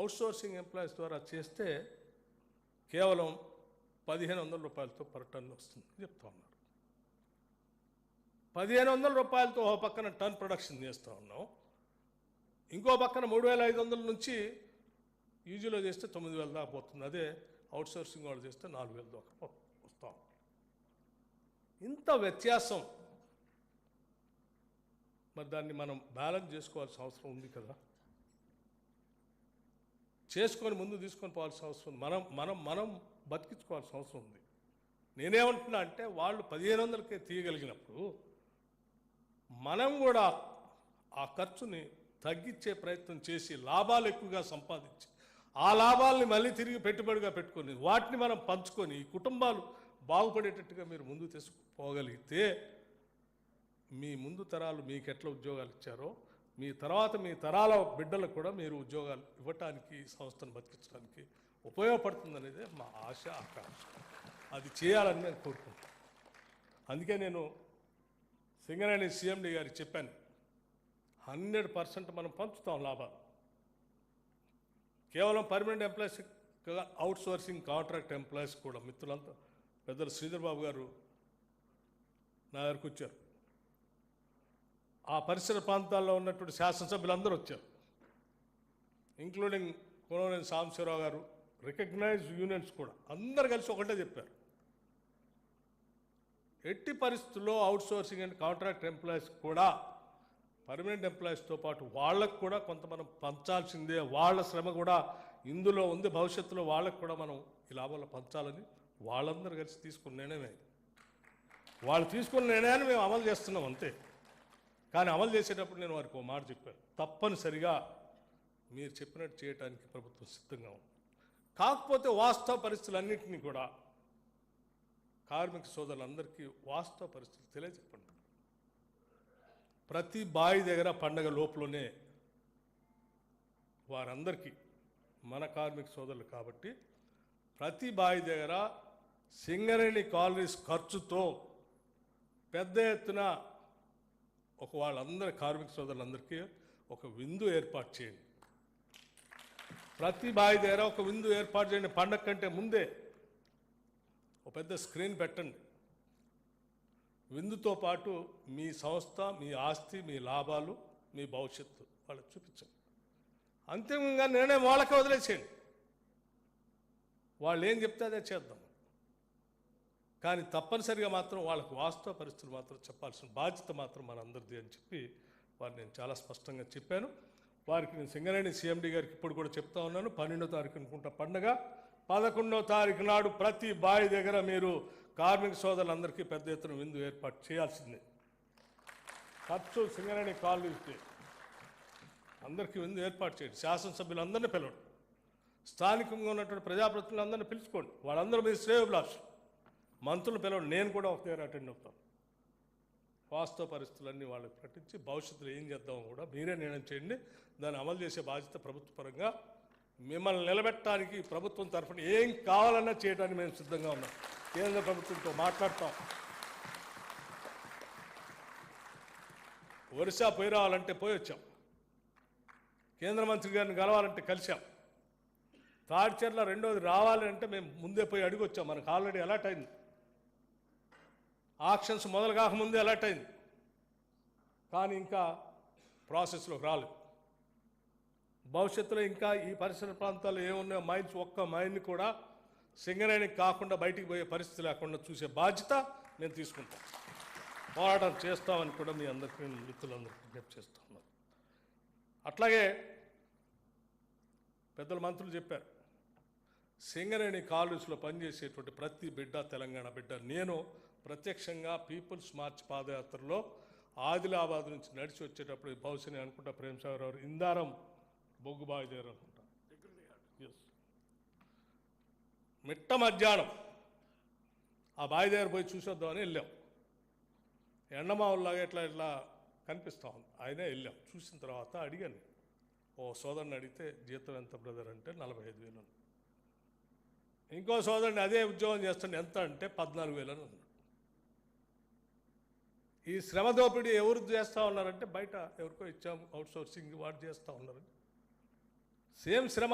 Outsourcing employees ద్వారా చేస్తే కేవలం 1500 రూపాయలతో పర్ టన్ వస్తుంది చెప్తా ఉన్నారు. 1500 రూపాయలతో ఒక పక్కన టన్ ప్రొడక్షన్ చేస్తూ ఉన్నాం, ఇంకో పక్కన 3500 నుంచి యూజీలో చేస్తే 9000 దాకా పోతుంది. అదే అవుట్సోర్సింగ్ వాళ్ళు చేస్తే 4000 దాకా వస్తాం. ఇంత వ్యత్యాసం, మరి దాన్ని మనం బ్యాలెన్స్ చేసుకోవాల్సిన అవసరం ఉంది కదా, చేసుకొని ముందు తీసుకొని పోవాల్సిన అవసరం ఉంది. మనం బతికించుకోవాల్సిన అవసరం ఉంది. నేనేమంటున్నా అంటే వాళ్ళు 1500కే తీయగలిగినప్పుడు మనం కూడా ఆ ఖర్చుని తగ్గించే ప్రయత్నం చేసి లాభాలు ఎక్కువగా సంపాదించి ఆ లాభాలని మళ్ళీ తిరిగి పెట్టుబడిగా పెట్టుకొని వాటిని మనం పంచుకొని ఈ కుటుంబాలు బాగుపడేటట్టుగా మీరు ముందు తీసుకుపోగలిగితే మీ ముందు తరాలు మీకు ఎట్లా ఉద్యోగాలు ఇచ్చారో మీ తర్వాత మీ తరాల బిడ్డలకు కూడా మీరు ఉద్యోగాలు ఇవ్వటానికి సంస్థను బతికించడానికి ఉపయోగపడుతుందనేదే మా ఆశ, ఆకాంక్ష. అది చేయాలని నేను కోరుకుంటాను. అందుకే నేను సింగరేణి సీఎండీ గారికి చెప్పాను, 100% మనం పంచుతాం లాభాలు. కేవలం permanent employees, outsourcing contract employees కూడా మిత్రులంతా పెద్దలు శ్రీధర్ బాబు గారు నా దగ్గరకు వచ్చారు. ఆ పరిసర ప్రాంతాల్లో ఉన్నటువంటి శాసనసభ్యులందరూ వచ్చారు, ఇంక్లూడింగ్ కొనవనేని సాంబశివరావు గారు, రికగ్నైజ్డ్ యూనియన్స్ కూడా అందరు కలిసి ఒకటే చెప్పారు, ఎట్టి పరిస్థితుల్లో అవుట్సోర్సింగ్ అండ్ కాంట్రాక్ట్ ఎంప్లాయీస్ కూడా పర్మనెంట్ ఎంప్లాయీస్తో పాటు వాళ్ళకు కూడా కొంత మనం పంచాల్సిందే, వాళ్ళ శ్రమ కూడా ఇందులో ఉంది, భవిష్యత్తులో వాళ్ళకు కూడా మనం ఈ లాభాలు పంచాలని వాళ్ళందరూ కలిసి తీసుకున్న నిర్ణయమే. వాళ్ళు తీసుకున్న నిర్ణయాన్ని మేము అమలు చేస్తున్నాం అంతే. కానీ అమలు చేసేటప్పుడు నేను వారికి ఒక మాట చెప్పాను, తప్పనిసరిగా మీరు చెప్పినట్టు చేయడానికి ప్రభుత్వం సిద్ధంగా ఉంది. కాకపోతే వాస్తవ పరిస్థితులన్నింటినీ కూడా కార్మిక సోదరులందరికీ వాస్తవ పరిస్థితులు తెలియజెప్పండి. ప్రతి బావి దగ్గర పండగ లోపలనే వారందరికీ మన కార్మిక సోదరులు కాబట్టి ప్రతి బావి దగ్గర సింగరేణి కాలనీస్ ఖర్చుతో పెద్ద ఎత్తున వాళ్ళందరి కార్మిక సోదరులందరికీ ఒక విందు ఏర్పాటు చేయండి. ప్రతి బావి దగ్గర ఒక విందు ఏర్పాటు చేయండి. పండగ కంటే ముందే ఒక పెద్ద స్క్రీన్ పెట్టండి. విందుతో పాటు మీ సంస్థ, మీ ఆస్తి, మీ లాభాలు, మీ భవిష్యత్తు వాళ్ళకి చూపించండి. అంతిమంగా నిర్ణయం వాళ్ళకే వదిలేసేయండి, వాళ్ళు ఏం చెప్తే అదే చేద్దాం. కానీ తప్పనిసరిగా మాత్రం వాళ్ళకు వాస్తవ పరిస్థితులు మాత్రం చెప్పాల్సిన బాధ్యత మాత్రం మనందరిది అని చెప్పి వారిని నేను చాలా స్పష్టంగా చెప్పాను. వారికి నేను సింగరేణి సీఎండీ గారికి ఇప్పుడు కూడా చెప్తా ఉన్నాను, 12వ తారీఖు అనుకుంటా పండగ, 11వ తారీఖు నాడు ప్రతి బావి దగ్గర మీరు కార్మిక సోదరులందరికీ పెద్ద ఎత్తున విందు ఏర్పాటు చేయాల్సిందే. ఖర్చు సింగరేణి కాలనీకి అందరికీ విందు ఏర్పాటు చేయండి. శాసనసభ్యులందరినీ పిలవండి, స్థానికంగా ఉన్నటువంటి ప్రజాప్రతినిధులందరినీ పిలుచుకోండి, వాళ్ళందరూ మీ శ్రేయోభిలాష్, మంత్రులు పిలవండి, నేను కూడా ఒక దగ్గర అటెండ్ అవుతాను. వాస్తవ పరిస్థితులన్నీ వాళ్ళకి ప్రకటించి భవిష్యత్తులో ఏం చేద్దామో కూడా మీరే నిర్ణయం చేయండి. దాన్ని అమలు చేసే బాధ్యత ప్రభుత్వ పరంగా మిమ్మల్ని నిలబెట్టడానికి ప్రభుత్వం తరఫున ఏం కావాలన్నా చేయడానికి మేము సిద్ధంగా ఉన్నాం. కేంద్ర ప్రభుత్వంతో మాట్లాడతాం. ఒరిస్సా పోయి రావాలంటే పోయి వచ్చాం, కేంద్ర మంత్రి గారిని కలవాలంటే కలిసాం, తాడిచెర్ల రెండోది రావాలి అంటే మేము ముందే పోయి అడిగి వచ్చాం. మనకు ఆల్రెడీ అలర్ట్ అయింది, ఆక్షన్స్ మొదలు కాకముందే అలర్ట్ అయింది, కానీ ఇంకా ప్రాసెస్లోకి రాలేదు. భవిష్యత్తులో ఇంకా ఈ పరిసర ప్రాంతాల్లో ఏమున్నాయో మైన్స్, ఒక్క మైన్ని కూడా సింగరేణికి కాకుండా బయటికి పోయే పరిస్థితి లేకుండా చూసే బాధ్యత నేను తీసుకుంటాం. పోరాటం చేస్తామని కూడా మీ అందరికీ నేను మిత్రులందరికీ విజ్ఞప్తి చేస్తూ ఉన్నాను. అట్లాగే పెద్దల మంత్రులు చెప్పారు, సింగరేణి కాలేజీలో పనిచేసేటువంటి ప్రతి బిడ్డ తెలంగాణ బిడ్డ. నేను ప్రత్యక్షంగా పీపుల్స్ మార్చ్ పాదయాత్రలో ఆదిలాబాద్ నుంచి నడిచి వచ్చేటప్పుడు బహుశా నేను అనుకుంటా ప్రేమసాగర్ గారు ఇందారం బొగ్గుబావి దగ్గర అనుకుంటా, మిట్ట మధ్యాహ్నం ఆ బావి దగ్గర పోయి చూసొద్దామని వెళ్ళాం. ఎండమావుల్లాగా ఇట్లా కనిపిస్తా ఉంది, ఆయనే వెళ్ళాం. చూసిన తర్వాత అడిగాను, ఓ సోదరుని అడిగితే జీతం ఎంత బ్రదర్ అంటే 45,000. ఇంకో సోదరుని అదే ఉద్యోగం చేస్తుండే ఎంత అంటే 14,000 అని ఉన్నాడు. ఈ శ్రమ దోపిడీ ఎవరు చేస్తూ ఉన్నారంటే బయట ఎవరికో ఇచ్చాము, అవుట్సోర్సింగ్ వాడు చేస్తూ ఉన్నారు. సేమ్ శ్రమ